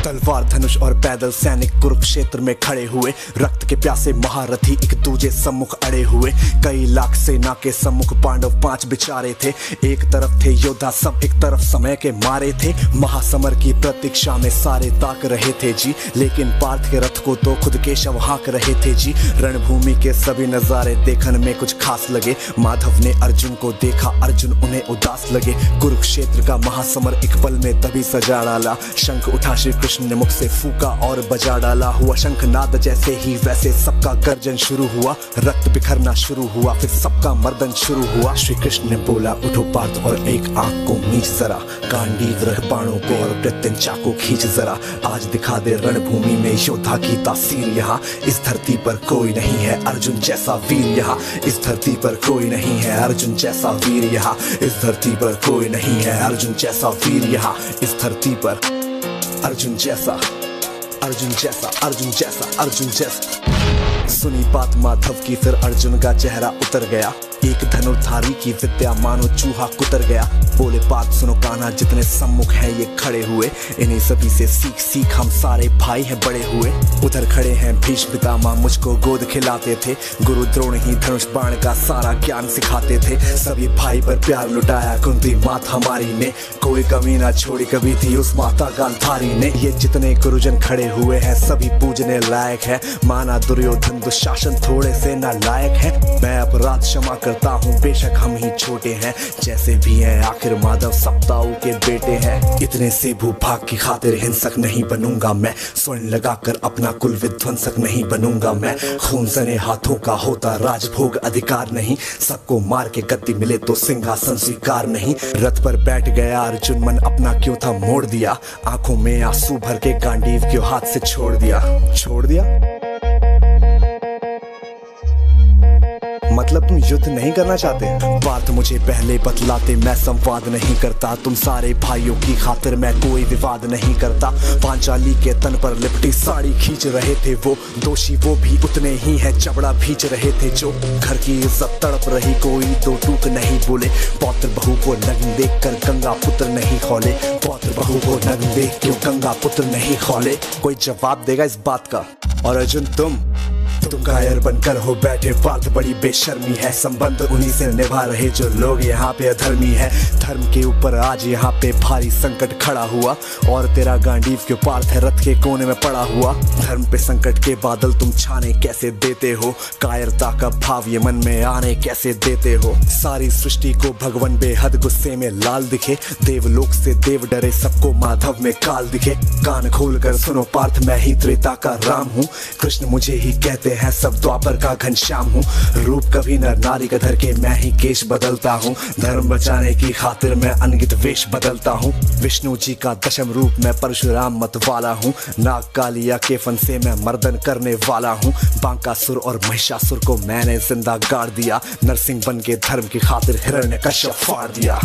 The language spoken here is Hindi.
तलवार धनुष और पैदल सैनिक कुरुक्षेत्र में खड़े हुए, रक्त के प्यासे महारथी एक दूजे सम्मुख अड़े हुए। कई लाख सेना के सम्मुख पांडव 5 बिचारे थे। एक तरफ थे योद्धा सब, एक तरफ समय के मारे थे। महासमर की प्रतीक्षा में सारे ताक रहे थे जी, लेकिन पार्थ के रथ को तो खुद केशव हाँक रहे थे जी। रणभूमि के सभी नजारे देखने में कुछ खास लगे। माधव ने अर्जुन को देखा, अर्जुन उन्हें उदास लगे। कुरुक्षेत्र का महासमर एक पल में तभी सजा डाला। शंख उठा श्री कृष्ण ने मुख से फूका और बजा डाला। हुआ शंखनाद जैसे ही वैसे सबका गर्जन शुरू हुआ। रक्त बिखरना शुरू हुआ, फिर सबका मर्दन शुरू हुआ। श्री कृष्ण ने बोला, उठो पार्थ और एक आंख को मीच जरा, गांडीव रख बाणों को और प्रत्यंचा को खींच जरा। आज दिखा दे रणभूमि में योद्धा की तासीर। यहाँ इस धरती पर कोई नहीं है अर्जुन जैसा वीर। यहाँ इस धरती पर कोई नहीं है अर्जुन जैसा वीर। यहाँ इस धरती पर कोई नहीं है अर्जुन जैसा वीर। यहाँ इस धरती पर अर्जुन जैसा, अर्जुन जैसा, अर्जुन जैसा, अर्जुन जैसा। सुनी बात माधव की, फिर अर्जुन का चेहरा उतर गया। एक धनुर्धारी की विद्या मानो चूहा कुतर गया। बोले बात सुनो कान्हा, जितने सम्मुख हैं ये खड़े हुए, इन्हीं सभी से सीख सीख हम सारे भाई हैं बड़े हुए। उधर खड़े हैं भीष्म पितामह, मुझको गोद खिलाते थे। गुरु द्रोण ही धनुष बाण का सारा ज्ञान सिखाते थे। सभी भाई पर प्यार लुटाया कुंती माता हमारी ने, कोई कमी ना छोड़ी कभी थी उस माता गांधारी ने। ये जितने गुरुजन खड़े हुए हैं सभी पूजने लायक है। माना दुर्योधन दुशासन थोड़े से नालायक है। मैं अपराध क्षमा करता हूँ, बेशक हम ही छोटे हैं, जैसे भी हैं आखिर माधव सप्ताऊ के बेटे हैं। इतने से भूभाग की खातिर हिंसक नहीं बनूंगा मैं, स्वर्ण लगाकर अपना कुल विध्वंसक नहीं बनूंगा मैं। खून सने हाथों का होता राजभोग अधिकार नहीं, सबको मार के गद्दी मिले तो सिंहासन स्वीकार नहीं। रथ पर बैठ गया अर्जुन, मन अपना क्यों था मोड़ दिया। आंखों में आंसू भर के गांडीव क्यों हाथ से छोड़ दिया। छोड़ दिया मतलब तुम युद्ध नहीं करना चाहते? बात मुझे पहले बतलाते, मैं संवाद नहीं करता। तुम सारे भाइयों की खातिर मैं कोई विवाद नहीं करता। पांचाली के तन पर लिपटी साड़ी खींच रहे थे वो, दोषी वो भी उतने ही है, चबड़ा भींच रहे थे जो। घर की इज्जत तड़प रही, कोई दो टूक नहीं बोले। पौत्र बहू को नग्न देख कर गंगा पुत्र नहीं खौले। पौत्र बहू को नग्न देख क्यों गंगा पुत्र नहीं खौले। कोई जवाब देगा इस बात का? और अर्जुन तुम कायर बनकर हो बैठे, पार्थ बड़ी बेशर्मी है। संबंध उन्हीं से निभा रहे जो लोग यहाँ पे अधर्मी है। धर्म के ऊपर आज यहाँ पे भारी संकट खड़ा हुआ, और तेरा गांडीव क्यों पार्थ है रथ के कोने में पड़ा हुआ। धर्म पे संकट के बादल तुम छाने कैसे देते हो, कायरता का भाव ये मन में आने कैसे देते हो। सारी सृष्टि को भगवान बेहद गुस्से में लाल दिखे, देवलोक से देव डरे सबको माधव में काल दिखे। कान खोल कर सुनो पार्थ, मैं ही त्रेता का राम हूँ, कृष्ण मुझे ही कहते हैं सब द्वापर का घनश्याम हूँ। रूप कभी नर नारी का धर के मैं ही केश बदलता हूँ, धर्म बचाने की खातिर मैं अनगित वेश बदलता हूँ। विष्णु जी का दशम रूप मैं परशुराम मत वाला हूँ, नाग कालिया के फन से मैं मर्दन करने वाला हूँ। बांकासुर और महिषासुर को मैंने जिंदा गाड़ दिया, नरसिंह बन के धर्म की खातिर हिरण्यकश्यप फाड़ दिया।